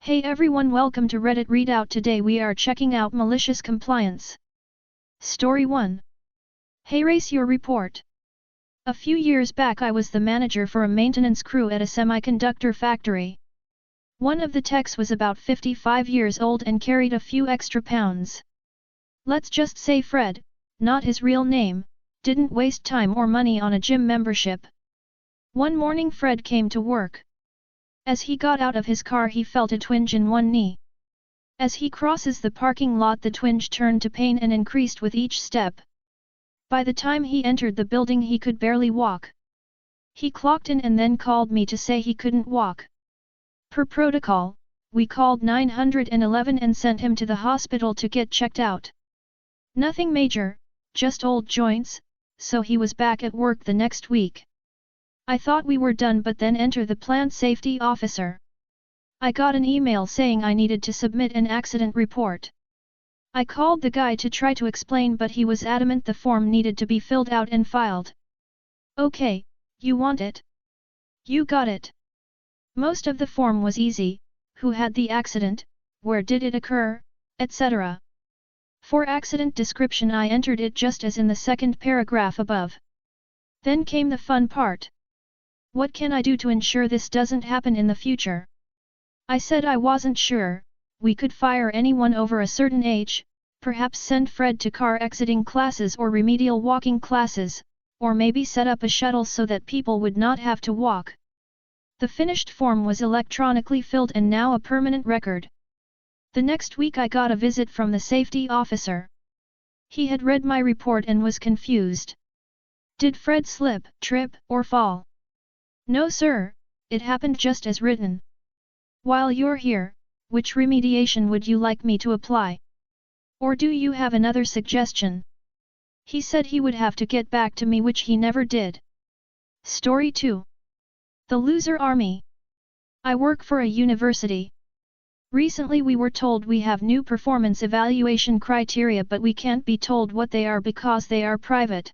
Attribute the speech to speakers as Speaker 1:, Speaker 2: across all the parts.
Speaker 1: Hey everyone, welcome to Reddit Readout. Today we are checking out Malicious Compliance. Story 1. Heres, your report. A few years back I was the manager for a maintenance crew at a semiconductor factory. One of the techs was about 55 years old and carried a few extra pounds. Let's just say Fred, not his real name, didn't waste time or money on a gym membership. One morning Fred came to work. As he got out of his car he felt a twinge in one knee. As he crosses the parking lot the twinge turned to pain and increased with each step. By the time he entered the building he could barely walk. He clocked in and then called me to say he couldn't walk. Per protocol, we called 911 and sent him to the hospital to get checked out. Nothing major, just old joints, so he was back at work the next week. I thought we were done, but then enter the plant safety officer. I got an email saying I needed to submit an accident report. I called the guy to try to explain, but he was adamant the form needed to be filled out and filed. Okay, you want it? You got it. Most of the form was easy: who had the accident, where did it occur, etc. For accident description I entered it just as in the second paragraph above. Then came the fun part. What can I do to ensure this doesn't happen in the future? I said I wasn't sure. We could fire anyone over a certain age, perhaps send Fred to car exiting classes or remedial walking classes, or maybe set up a shuttle so that people would not have to walk. The finished form was electronically filled and now a permanent record. The next week I got a visit from the safety officer. He had read my report and was confused. Did Fred slip, trip, or fall? No sir, it happened just as written. While you're here, which remediation would you like me to apply? Or do you have another suggestion? He said he would have to get back to me, which he never did. Story 2. The Loser Army. I work for a university. Recently we were told we have new performance evaluation criteria, but we can't be told what they are because they are private.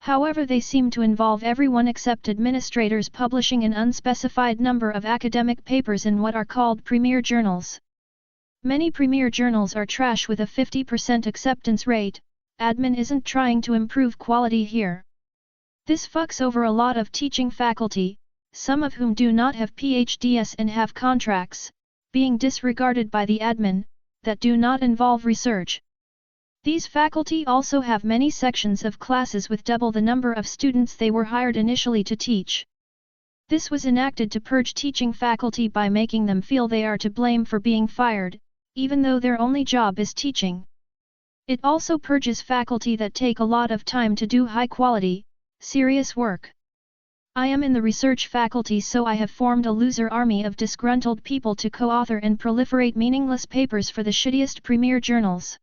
Speaker 1: However, they seem to involve everyone except administrators publishing an unspecified number of academic papers in what are called premier journals. Many premier journals are trash with a 50% acceptance rate. Admin isn't trying to improve quality here. This fucks over a lot of teaching faculty, some of whom do not have PhDs and have contracts, being disregarded by the admin, that do not involve research. These faculty also have many sections of classes with double the number of students they were hired initially to teach. This was enacted to purge teaching faculty by making them feel they are to blame for being fired, even though their only job is teaching. It also purges faculty that take a lot of time to do high-quality, serious work. I am in the research faculty, so I have formed a loser army of disgruntled people to co-author and proliferate meaningless papers for the shittiest premier journals.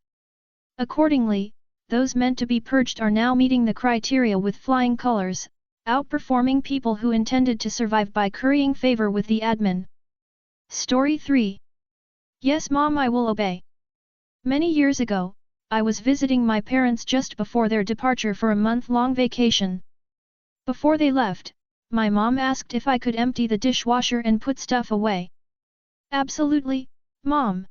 Speaker 1: Accordingly, those meant to be purged are now meeting the criteria with flying colors, outperforming people who intended to survive by currying favor with the admin. Story 3. Yes Mom, I will obey. Many years ago, I was visiting my parents just before their departure for a month-long vacation. Before they left, my mom asked if I could empty the dishwasher and put stuff away. Absolutely, Mom.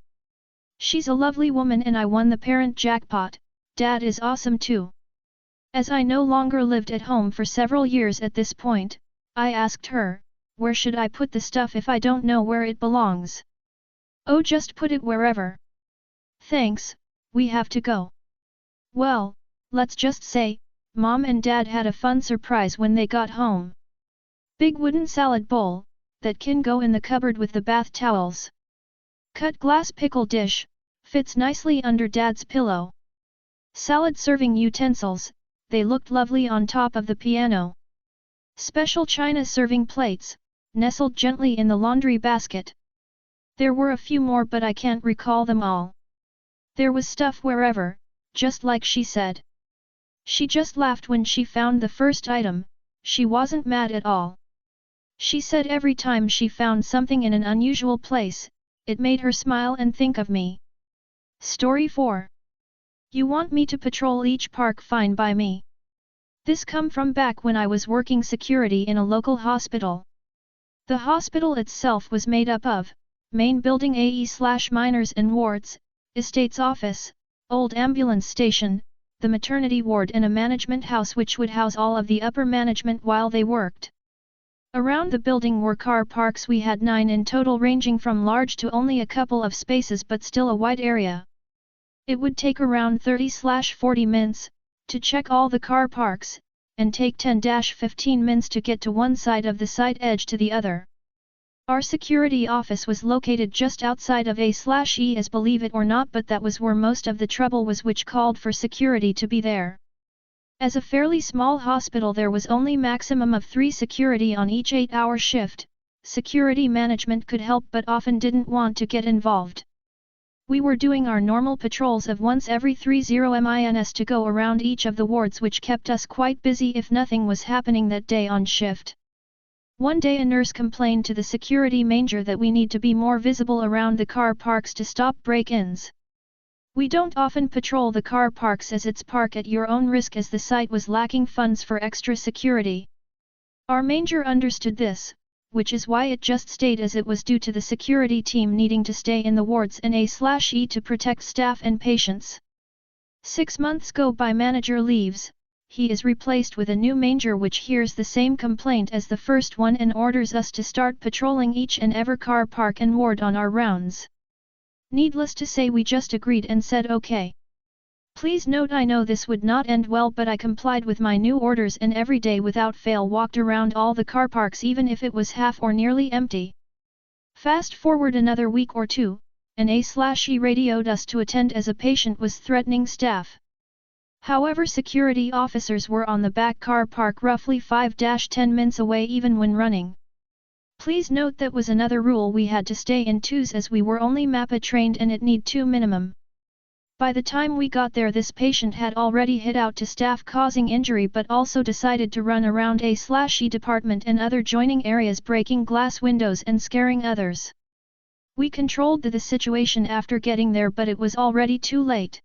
Speaker 1: She's a lovely woman and I won the parent jackpot. Dad is awesome too. As I no longer lived at home for several years at this point, I asked her, where should I put the stuff if I don't know where it belongs? Oh, just put it wherever. Thanks, we have to go. Well, let's just say, Mom and Dad had a fun surprise when they got home. Big wooden salad bowl, that can go in the cupboard with the bath towels. Cut glass pickle dish, fits nicely under Dad's pillow. Salad serving utensils, they looked lovely on top of the piano. Special china serving plates, nestled gently in the laundry basket. There were a few more but I can't recall them all. There was stuff wherever, just like she said. She just laughed when she found the first item, she wasn't mad at all. She said every time she found something in an unusual place, it made her smile and think of me. Story 4. You want me to patrol each park? Fine by me. This come from back when I was working security in a local hospital. The hospital itself was made up of main building AE/minors and wards, estates office, old ambulance station, the maternity ward and a management house which would house all of the upper management while they worked. Around the building were car parks. We had 9 in total, ranging from large to only a couple of spaces, but still a wide area. It would take around 30/40 minutes to check all the car parks, and take 10-15 minutes to get to one side of the site edge to the other. Our security office was located just outside of A/E, as believe it or not, but that was where most of the trouble was, which called for security to be there. As a fairly small hospital, there was only maximum of 3 security on each 8-hour shift. Security management could help but often didn't want to get involved. We were doing our normal patrols of once every 30 minutes to go around each of the wards, which kept us quite busy if nothing was happening that day on shift. One day a nurse complained to the security manager that we need to be more visible around the car parks to stop break-ins. We don't often patrol the car parks as it's park at your own risk, as the site was lacking funds for extra security. Our manager understood this, which is why it just stayed as it was, due to the security team needing to stay in the wards and A/E to protect staff and patients. 6 months go by, manager leaves. He is replaced with a new manager which hears the same complaint as the first one and orders us to start patrolling each and every car park and ward on our rounds. Needless to say, we just agreed and said okay. Please note, I know this would not end well, but I complied with my new orders and every day without fail walked around all the car parks, even if it was half or nearly empty. Fast forward another week or two, and A/E radioed us to attend as a patient was threatening staff. However, security officers were on the back car park roughly 5-10 minutes away even when running. Please note that was another rule, we had to stay in twos as we were only MAPA trained and it need 2 minimum. By the time we got there, this patient had already hit out to staff causing injury, but also decided to run around A/E department and other joining areas, breaking glass windows and scaring others. We controlled the situation after getting there, but it was already too late.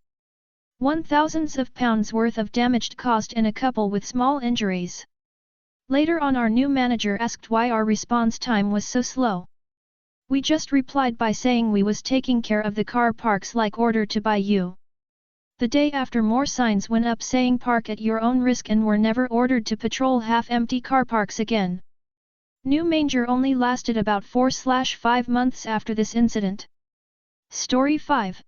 Speaker 1: Thousands of pounds worth of damage caused and a couple with small injuries. Later on, our new manager asked why our response time was so slow. We just replied by saying we was taking care of the car parks like order to by you. The day after, more signs went up saying park at your own risk and were never ordered to patrol half-empty car parks again. New manager only lasted about 4/5 months after this incident. Story 5.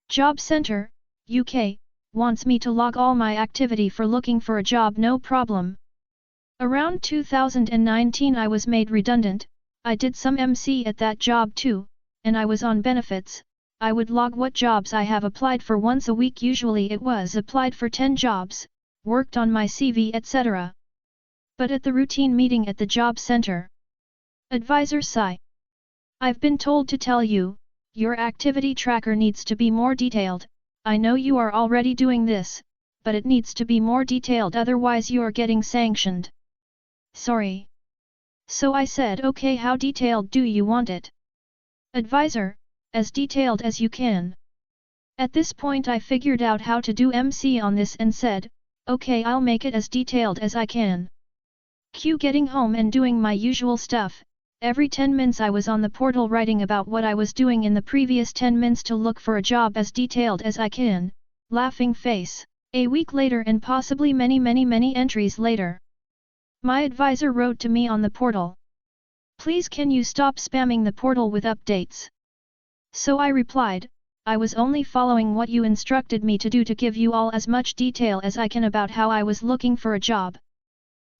Speaker 1: Job Center, UK, wants me to log all my activity for looking for a job, no problem. Around 2019 I was made redundant. I did some MC at that job too, and I was on benefits. I would log what jobs I have applied for once a week, usually it was applied for 10 jobs, worked on my CV, etc. But at the routine meeting at the job center, advisor sigh. I've been told to tell you, your activity tracker needs to be more detailed. I know you are already doing this, but it needs to be more detailed, otherwise you are getting sanctioned. Sorry. So I said, okay, how detailed do you want it? Advisor, as detailed as you can. At this point I figured out how to do MC on this and said, okay, I'll make it as detailed as I can. Getting home and doing my usual stuff. Every 10 minutes I was on the portal writing about what I was doing in the previous 10 minutes to look for a job as detailed as I can, laughing face. A week later, and possibly many entries later, my advisor wrote to me on the portal. Please can you stop spamming the portal with updates? So I replied, I was only following what you instructed me to do to give you all as much detail as I can about how I was looking for a job.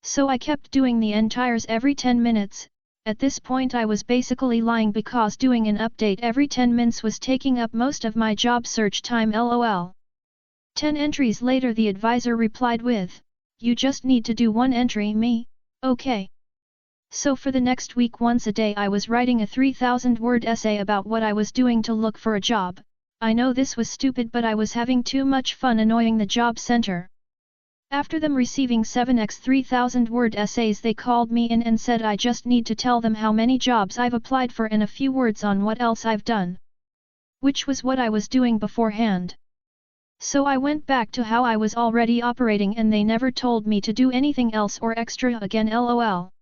Speaker 1: So I kept doing the entires every 10 minutes. At this point I was basically lying because doing an update every 10 minutes was taking up most of my job search time, lol. 10 entries later the advisor replied with, you just need to do 1 entry, me, okay. So for the next week once a day I was writing a 3,000-word essay about what I was doing to look for a job. I know this was stupid, but I was having too much fun annoying the job center. After them receiving 7x 3,000-word essays, they called me in and said I just need to tell them how many jobs I've applied for and a few words on what else I've done. Which was what I was doing beforehand. So I went back to how I was already operating and they never told me to do anything else or extra again, lol.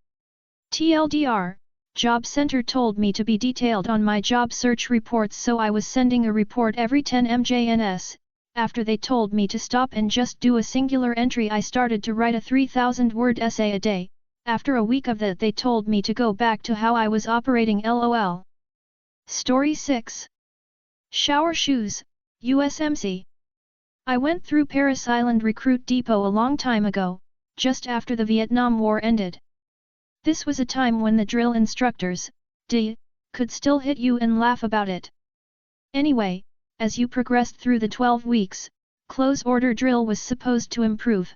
Speaker 1: TLDR, Job center told me to be detailed on my job search reports, so I was sending a report every 10 mjns. After they told me to stop and just do a singular entry, I started to write a 3,000-word essay a day. After a week of that, they told me to go back to how I was operating. LOL. Story 6. Shower shoes, USMC. I went through Paris Island Recruit Depot a long time ago, just after the Vietnam War ended. This was a time when the drill instructors, could still hit you and laugh about it. Anyway, as you progressed through the 12 weeks, close order drill was supposed to improve.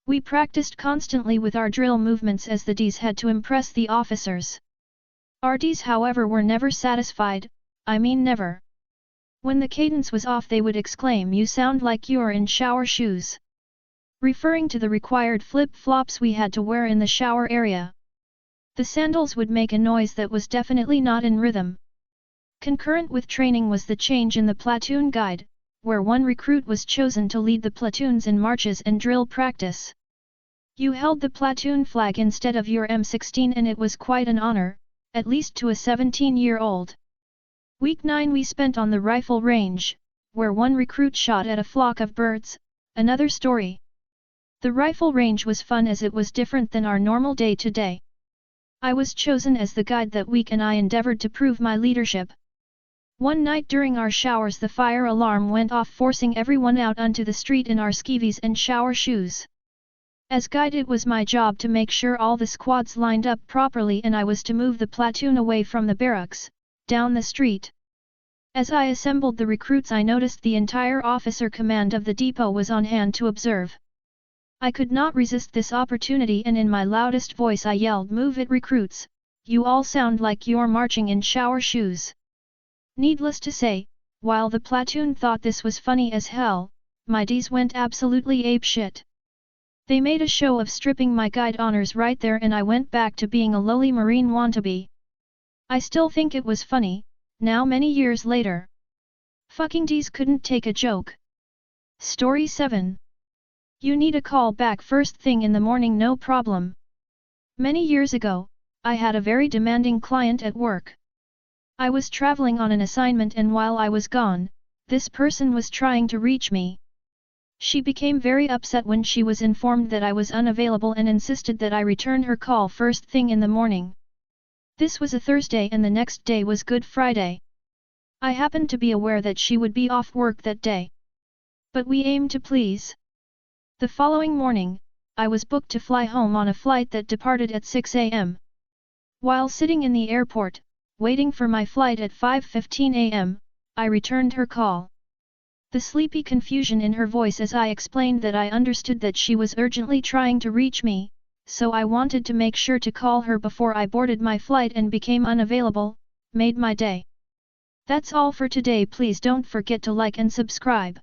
Speaker 1: We practiced constantly with our drill movements as the Ds had to impress the officers. Our Ds, however, were never satisfied, I mean never. When the cadence was off, they would exclaim, "You sound like you're in shower shoes," referring to the required flip-flops we had to wear in the shower area. The sandals would make a noise that was definitely not in rhythm. Concurrent with training was the change in the platoon guide, where one recruit was chosen to lead the platoons in marches and drill practice. You held the platoon flag instead of your M16, and it was quite an honor, at least to a 17-year-old. Week 9 we spent on the rifle range, where one recruit shot at a flock of birds. Another story. The rifle range was fun as it was different than our normal day-to-day. I was chosen as the guide that week and I endeavored to prove my leadership. One night during our showers, the fire alarm went off, forcing everyone out onto the street in our skivvies and shower shoes. As guide, it was my job to make sure all the squads lined up properly, and I was to move the platoon away from the barracks, down the street. As I assembled the recruits, I noticed the entire officer command of the depot was on hand to observe. I could not resist this opportunity, and in my loudest voice I yelled, "Move it, recruits! You all sound like you're marching in shower shoes." Needless to say, while the platoon thought this was funny as hell, my Ds went absolutely apeshit. They made a show of stripping my guide honors right there, and I went back to being a lowly Marine wannabe. I still think it was funny, now many years later. Fucking Ds couldn't take a joke. Story 7. You need a call back first thing in the morning, no problem. Many years ago, I had a very demanding client at work. I was traveling on an assignment, and while I was gone, this person was trying to reach me. She became very upset when she was informed that I was unavailable and insisted that I return her call first thing in the morning. This was a Thursday and the next day was Good Friday. I happened to be aware that she would be off work that day. But we aimed to please. The following morning, I was booked to fly home on a flight that departed at 6 a.m. While sitting in the airport, waiting for my flight at 5:15 a.m., I returned her call. The sleepy confusion in her voice as I explained that I understood that she was urgently trying to reach me, so I wanted to make sure to call her before I boarded my flight and became unavailable, made my day. That's all for today. Please don't forget to like and subscribe.